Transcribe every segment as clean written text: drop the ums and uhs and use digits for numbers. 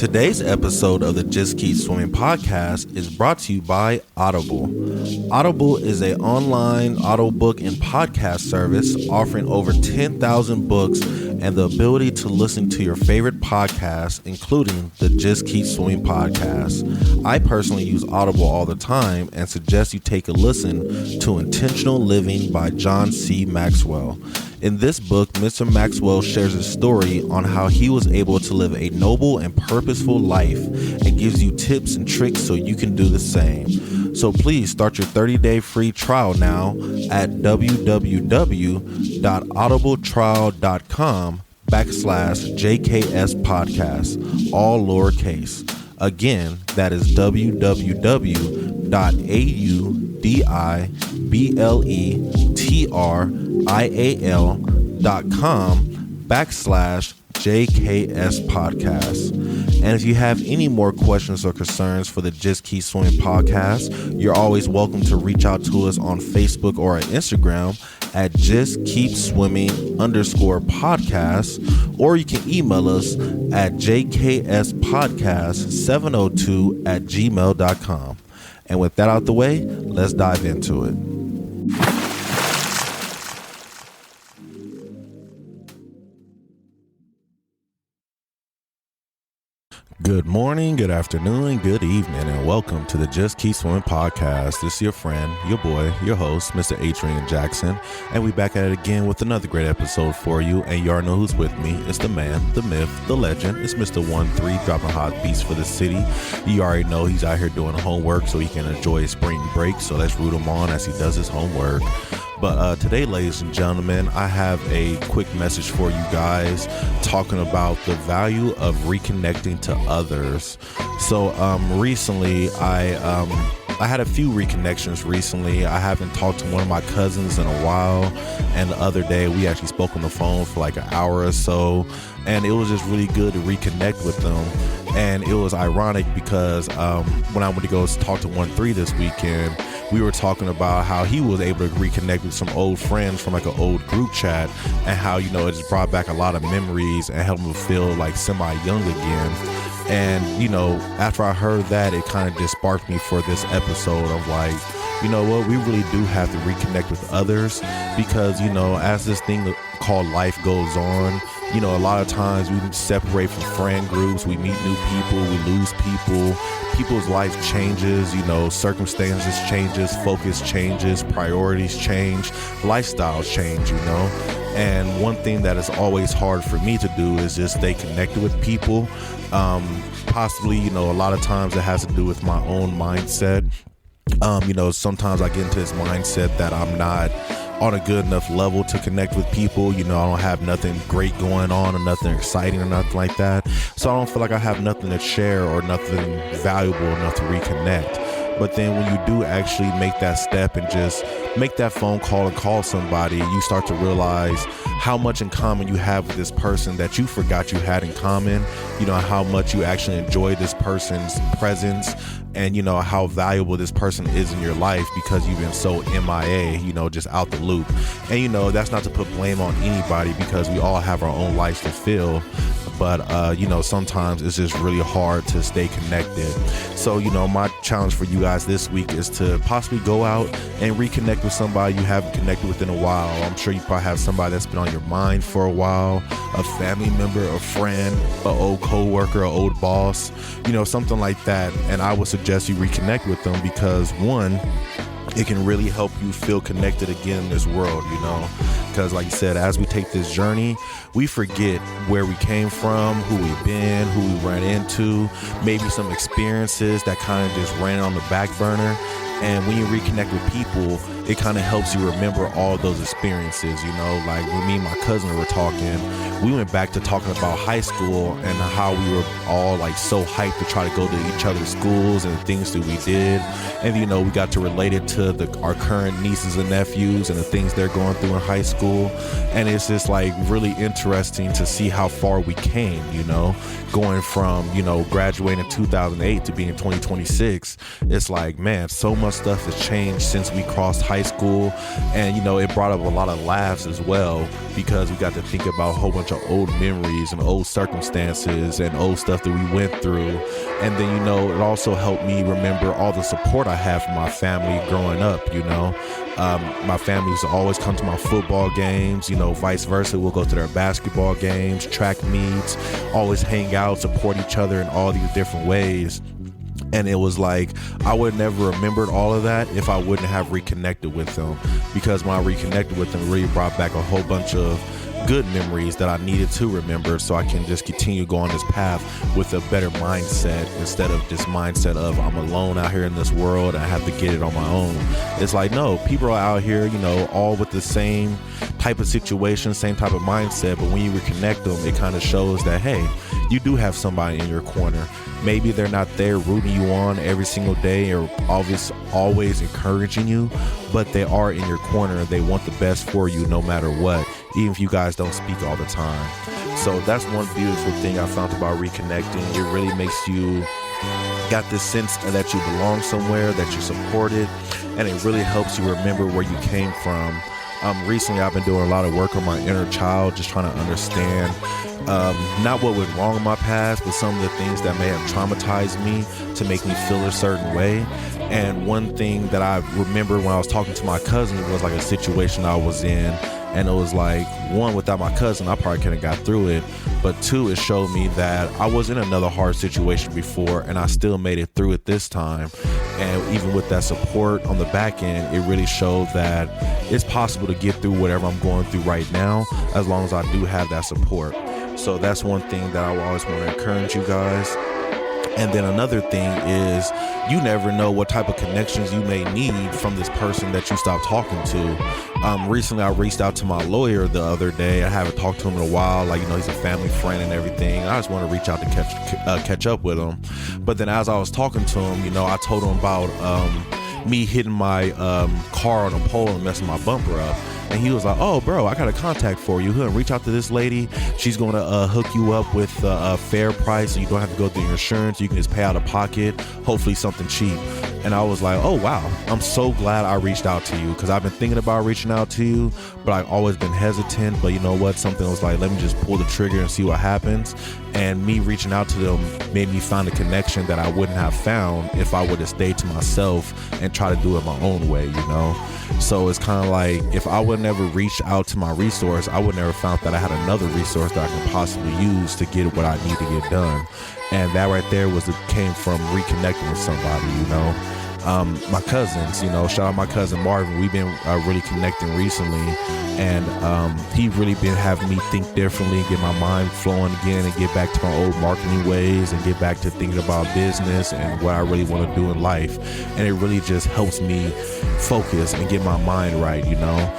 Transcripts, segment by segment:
Today's episode of the Just Keep Swimming podcast is brought to you by Audible. Audible is an online audiobook and podcast service offering over 10,000 books and the ability to listen to your favorite podcasts, including the Just Keep Swimming podcast. I personally use Audible all the time and suggest you take a listen to Intentional Living by John C. Maxwell. In this book, Mr. Maxwell shares a story on how he was able to live a noble and purposeful life and gives you tips and tricks so you can do the same. So please start your 30-day free trial now at www.audibletrial.com/JKS podcast, all lowercase. Again, that is www.audibletrial.com/JKS podcast. And if you have any more questions or concerns for the Just Keep Swimming podcast, you're always welcome to reach out to us on Facebook or on Instagram at justkeepswimming_podcast, or you can email us at jkspodcast702@gmail.com. And with that out the way, let's dive into it. Good morning, good afternoon, good evening, and welcome to the Just Keep Swimming podcast. This is your friend, your boy, your host, Mr. Adrian Jackson, and we back at it again with another great episode for you. And you already know who's with me. It's the man, the myth, the legend. It's Mr. 1-3 dropping hot beats for the city. You already know he's out here doing homework so he can enjoy his spring break. So let's root him on as he does his homework. But today, ladies and gentlemen, I have a quick message for you guys talking about the value of reconnecting to others. So recently, I had a few reconnections recently. I haven't talked to one of my cousins in a while, and the other day we actually spoke on the phone for like an hour or so, and it was just really good to reconnect with them. And it was ironic because when I went to go talk to 1-3 this weekend, we were talking about how he was able to reconnect with some old friends from like an old group chat, and how, you know, it just brought back a lot of memories and helped him feel like semi-young again. And, you know, after I heard that, it kind of just sparked me for this episode of like, you know what, we really do have to reconnect with others, because, you know, as this thing called life goes on, you know, a lot of times we separate from friend groups, we meet new people, we lose people, people's life changes, you know, circumstances changes, focus changes, priorities change, lifestyles change, you know. And one thing that is always hard for me to do is just stay connected with people. Possibly, you know, a lot of times it has to do with my own mindset. You know, sometimes I get into this mindset that I'm not on a good enough level to connect with people. You know, I don't have nothing great going on or nothing exciting or nothing like that. So I don't feel like I have nothing to share or nothing valuable enough to reconnect. But then when you do actually make that step and just make that phone call and call somebody, you start to realize how much in common you have with this person that you forgot you had in common. You know, how much you actually enjoy this person's presence, and, you know, how valuable this person is in your life because you've been so MIA, you know, just out the loop. And, you know, that's not to put blame on anybody, because we all have our own lives to fill. But, you know, sometimes it's just really hard to stay connected. So, you know, my challenge for you guys this week is to possibly go out and reconnect with somebody you haven't connected with in a while. I'm sure you probably have somebody that's been on your mind for a while, a family member, a friend, an old coworker, an old boss, you know, something like that. And I would suggest you reconnect with them because, one, it can really help you feel connected again in this world, you know, because like you said, as we take this journey, we forget where we came from, who we've been, who we ran into, maybe some experiences that kind of just ran on the back burner. And when you reconnect with people, it kind of helps you remember all those experiences, you know. Like when me and my cousin were talking, we went back to talking about high school and how we were all like so hyped to try to go to each other's schools and the things that we did. And, you know, we got to relate it to our current nieces and nephews and the things they're going through in high school. school. And it's just like really interesting to see how far we came, you know, going from, you know, graduating in 2008 to being 2026. It's like, man, so much stuff has changed since we crossed high school. And, you know, it brought up a lot of laughs as well, because we got to think about a whole bunch of old memories and old circumstances and old stuff that we went through. And then, you know, it also helped me remember all the support I had from my family growing up, you know. My family used to always come to my football games, you know, vice versa. We'll go to their basketball games, track meets, always hang out, support each other in all these different ways. And it was like, I would never remembered all of that if I wouldn't have reconnected with them, because when I reconnected with them, it really brought back a whole bunch of good memories that I needed to remember, so I can just continue going this path with a better mindset, instead of this mindset of I'm alone out here in this world and I have to get it on my own. It's like, no, people are out here, you know, all with the same type of situation, same type of mindset, but when you reconnect them, it kind of shows that, hey, you do have somebody in your corner. Maybe they're not there rooting you on every single day or always encouraging you, but they are in your corner. They want the best for you no matter what, even if you guys don't speak all the time. So that's one beautiful thing I found about reconnecting. It really makes you got this sense that you belong somewhere, that you're supported, and it really helps you remember where you came from. Recently, I've been doing a lot of work on my inner child, just trying to understand not what went wrong in my past, but some of the things that may have traumatized me to make me feel a certain way. And one thing that I remember when I was talking to my cousin was like a situation I was in. And it was like, one, without my cousin, I probably couldn't have got through it. But two, it showed me that I was in another hard situation before, and I still made it through it this time. And even with that support on the back end, it really showed that it's possible to get through whatever I'm going through right now, as long as I do have that support. So that's one thing that I will always want to encourage you guys. And then another thing is, you never know what type of connections you may need from this person that you stopped talking to. Recently, I reached out to my lawyer the other day. I haven't talked to him in a while. Like, you know, he's a family friend and everything. I just want to reach out to catch up with him. But then as I was talking to him, you know, I told him about me hitting my car on a pole and messing my bumper up. And he was like, oh, bro, I got a contact for you. Reach out to this lady. She's going to hook you up with a fair price, so you don't have to go through your insurance. You can just pay out of pocket, hopefully something cheap. And I was like, oh, wow, I'm so glad I reached out to you, because I've been thinking about reaching out to you, but I've always been hesitant. But you know what? Something was like, let me just pull the trigger and see what happens. And me reaching out to them made me find a connection that I wouldn't have found if I would have stayed to myself and try to do it my own way, you know? So it's kind of like, if I would never reach out to my resource, I would never found that I had another resource that I could possibly use to get what I need to get done. And that right there came from reconnecting with somebody, you know. My cousins, you know, shout out my cousin Marvin. We've been really connecting recently, and he really been having me think differently, get my mind flowing again, and get back to my old marketing ways, and get back to thinking about business and what I really want to do in life. And it really just helps me focus and get my mind right, you know.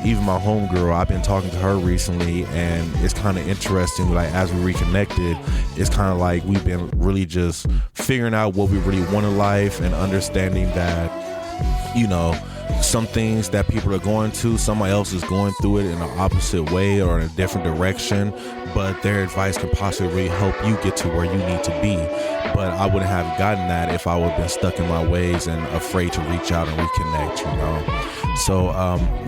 Even my homegirl, I've been talking to her recently, and it's kind of interesting. Like, as we reconnected, it's kind of like we've been really just figuring out what we really want in life, and understanding that, you know, some things that people are going to, somebody else is going through it in an opposite way or in a different direction, but their advice can possibly really help you get to where you need to be. But I wouldn't have gotten that if I would have been stuck in my ways and afraid to reach out and reconnect, you know. So,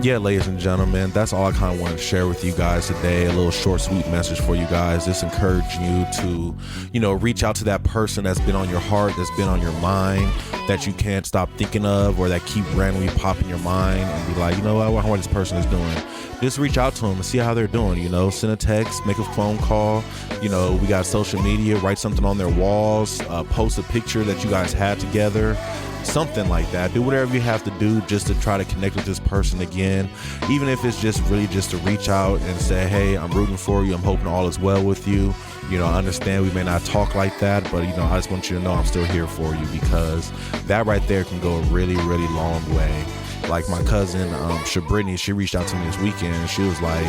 yeah, ladies and gentlemen, that's all I kind of wanted to share with you guys today. A little short, sweet message for you guys. Just encouraging you to, you know, reach out to that person that's been on your heart, that's been on your mind, that you can't stop thinking of, or that keep randomly pop in your mind, and be like, you know what, I wonder what this person is doing. Just reach out to them and see how they're doing, you know. Send a text, make a phone call. You know, we got social media, write something on their walls, post a picture that you guys had together, something like that. Do whatever you have to do just to try to connect with this person again, even if it's just really just to reach out and say, hey, I'm rooting for you, I'm hoping all is well with you. You know, I understand we may not talk like that, but, you know, I just want you to know I'm still here for you, because that right there can go a really, really long way. Like my cousin, Brittany, she reached out to me this weekend, and she was like,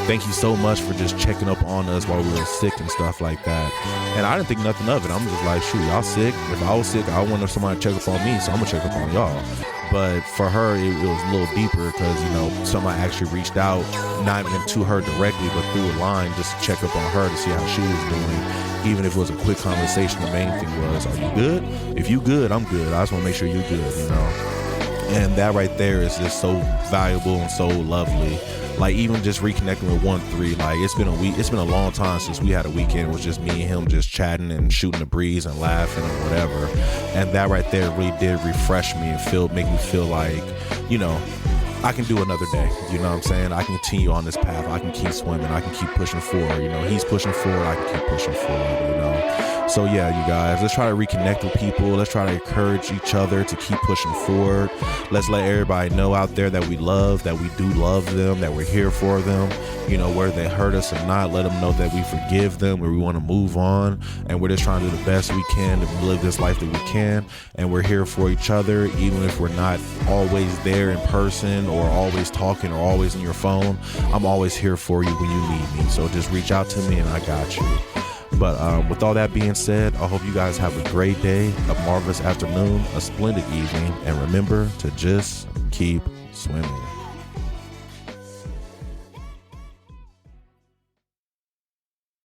thank you so much for just checking up on us while we were sick and stuff like that. And I didn't think nothing of it. I'm just like, shoot, y'all sick? If I was sick, I wanted somebody to check up on me, so I'm gonna check up on y'all. But for her, it was a little deeper because, you know, somebody actually reached out, not even to her directly, but through a line just to check up on her to see how she was doing. Even if it was a quick conversation, the main thing was, are you good? If you good, I'm good. I just want to make sure you're good, you know? And that right there is just so valuable and so lovely. Like, even just reconnecting with 1-3, like, it's been a long time since we had a weekend. It was just me and him just chatting and shooting the breeze and laughing and whatever. And that right there really did refresh me and make me feel like, you know, I can do another day. You know what I'm saying? I can continue on this path. I can keep swimming. I can keep pushing forward. You know, he's pushing forward. I can keep pushing forward, you know? So yeah, you guys, let's try to reconnect with people. Let's try to encourage each other to keep pushing forward. Let's let everybody know out there that we do love them, that we're here for them. You know, whether they hurt us or not, let them know that we forgive them, or we want to move on. And we're just trying to do the best we can to live this life that we can. And we're here for each other, even if we're not always there in person or always talking or always in your phone. I'm always here for you when you need me. So just reach out to me and I got you. But with all that being said, I hope you guys have a great day, a marvelous afternoon, a splendid evening, and remember to just keep swimming.